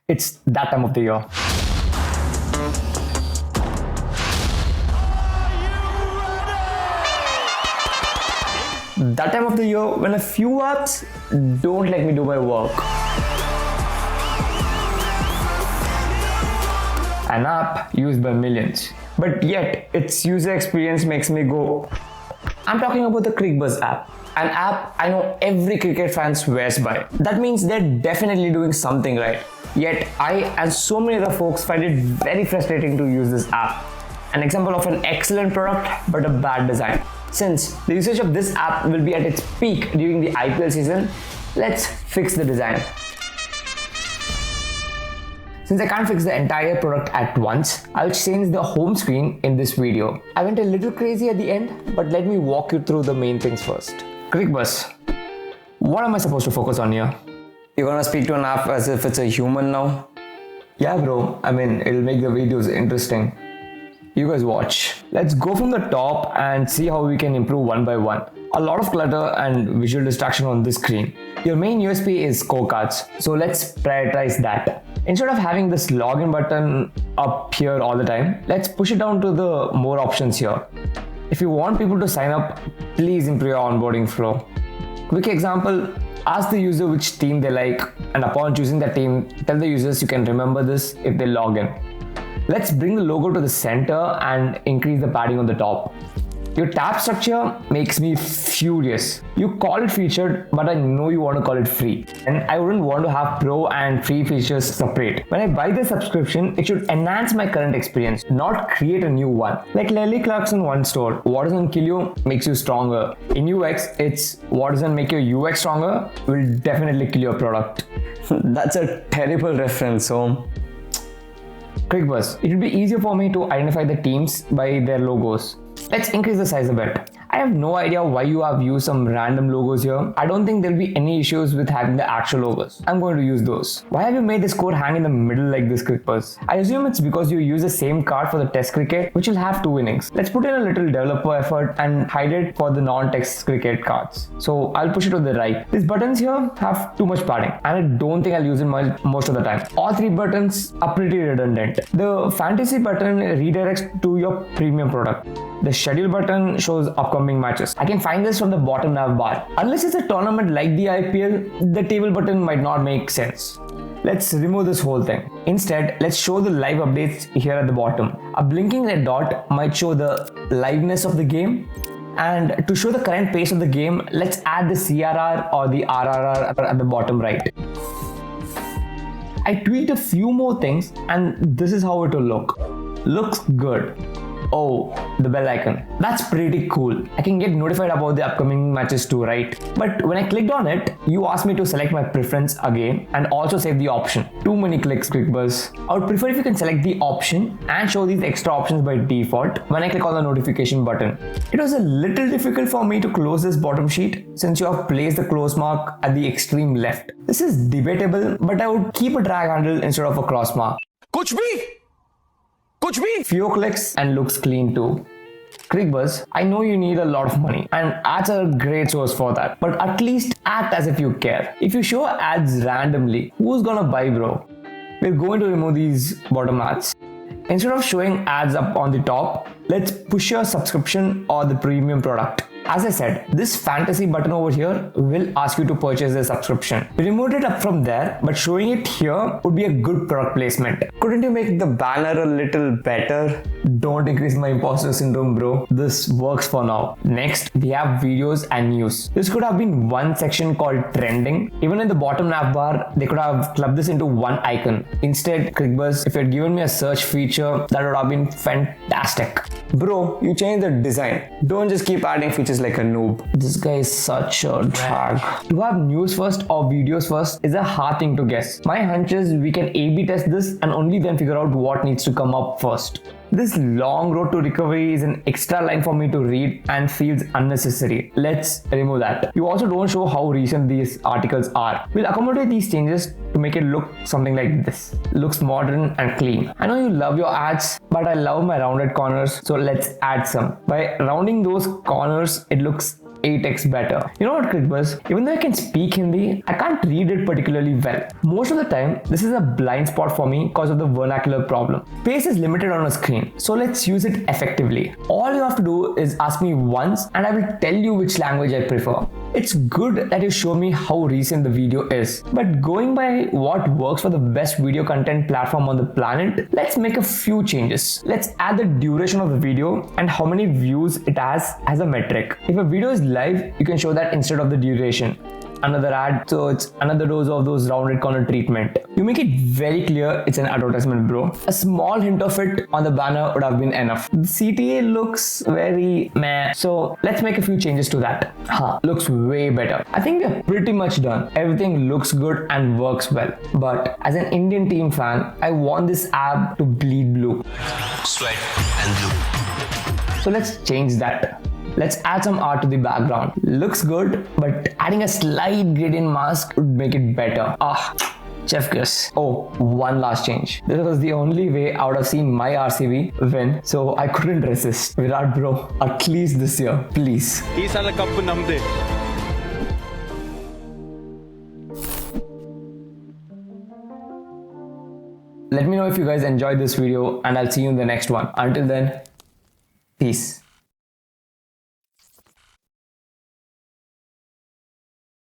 It's that time of the year. That time of the year when a few apps don't let me do my work. An app used by millions, but yet its user experience makes me go. I'm talking about the Cricbuzz app. An app I know every cricket fan swears by. That means they're definitely doing something right. Yet I and so many other folks find it very frustrating to use this app. An example of an excellent product but a bad design. Since the usage of this app will be at its peak during the IPL season, let's fix the design. Since I can't fix the entire product at once, I'll change the home screen in this video. I went a little crazy at the end, but let me walk you through the main things first. Cricbuzz. What am I supposed to focus on here? You're gonna speak to an app as if it's a human now? Yeah bro, I mean it'll make the videos interesting. You guys watch. Let's go from the top and see how we can improve one by one. A lot of clutter and visual distraction on this screen. Your main USP is scorecards, so let's prioritize that. Instead of having this login button up here all the time, let's push it down to the more options here. If you want people to sign up, please improve your onboarding flow. Quick example, ask the user which team they like, and upon choosing that team, tell the users you can remember this if they log in. Let's bring the logo to the center and increase the padding on the top. Your tab structure makes me furious. You call it featured, but I know you want to call it free. And I wouldn't want to have pro and free features separate. When I buy the subscription, it should enhance my current experience, not create a new one. Like Lely Clark's in one store, what doesn't kill you makes you stronger. In UX, it's what doesn't make your UX stronger will definitely kill your product. That's a terrible reference, so. Cricbuzz. It will be easier for me to identify the teams by their logos. Let's increase the size a bit. I have no idea why you have used some random logos here. I don't think there'll be any issues with having the actual logos. I'm going to use those. Why have you made the score hang in the middle like this, Cricbuzz? I assume it's because you use the same card for the test cricket, which will have 2 innings. Let's put in a little developer effort and hide it for the non-text cricket cards. So I'll push it to the right. These buttons here have too much padding, and I don't think I'll use it most of the time. All 3 buttons are pretty redundant. The fantasy button redirects to your premium product. The schedule button shows upcoming matches. I can find this from the bottom nav bar. Unless it's a tournament like the IPL, the table button might not make sense. Let's remove this whole thing. Instead, let's show the live updates here at the bottom. A blinking red dot might show the liveness of the game. And to show the current pace of the game, let's add the CRR or the RRR at the bottom right. I tweaked a few more things and this is how it will look. Looks good. Oh, the bell icon. That's pretty cool. I can get notified about the upcoming matches too, right? But when I clicked on it, you asked me to select my preference again and also save the option. Too many clicks, Cricbuzz. I would prefer if you can select the option and show these extra options by default when I click on the notification button. It was a little difficult for me to close this bottom sheet since you have placed the close mark at the extreme left. This is debatable, but I would keep a drag handle instead of a cross mark. Kuch bhi! Fewer clicks and looks clean too. Cricbuzz, I know you need a lot of money and ads are a great source for that, but at least act as if you care. If you show ads randomly, who's gonna buy, bro? We're going to remove these bottom ads. Instead of showing ads up on the top, let's push your subscription or the premium product. As I said, this fantasy button over here will ask you to purchase a subscription. We removed it up from there, but showing it here would be a good product placement. Couldn't you make the banner a little better? Don't increase my imposter syndrome, bro. This works for now. Next, we have videos and news. This could have been one section called trending. Even in the bottom nav bar, they could have clubbed this into one icon. Instead, Cricbuzz, if you had given me a search feature, that would have been fantastic. Bro, you changed the design. Don't just keep adding features like a noob. This guy is such a drag. To have news first or videos first is a hard thing to guess. My hunch is we can A/B test this and only then figure out what needs to come up first. This long road to recovery is an extra line for me to read and feels unnecessary. Let's remove that. You also don't show how recent these articles are. We'll accommodate these changes to make it look something like this. Looks modern and clean. I know you love your ads, but I love my rounded corners, so let's add some. By rounding those corners, it looks 8x better. You know what, Cricbuzz? Even though I can speak Hindi, I can't read it particularly well. Most of the time, this is a blind spot for me because of the vernacular problem. Space is limited on a screen, so let's use it effectively. All you have to do is ask me once and I will tell you which language I prefer. It's good that you show me how recent the video is, but going by what works for the best video content platform on the planet, let's make a few changes. Let's add the duration of the video and how many views it has as a metric. If a video is live, you can show that instead of the duration. Another ad, so it's another dose of those rounded corner treatment. You make it very clear it's an advertisement, bro. A small hint of it on the banner would have been enough. The CTA looks very meh, so let's make a few changes to that. Looks way better. I think we're pretty much done. Everything looks good and works well. But as an Indian team fan, I want this app to bleed blue. Sweat and blue. So let's change that. Let's add some art to the background. Looks good, but adding a slight gradient mask would make it better. Chef kiss. Oh, one last change. This was the only way I would have seen my RCB win, so I couldn't resist. Virat bro, at least this year, please. Let me know if you guys enjoyed this video and I'll see you in the next one. Until then, peace.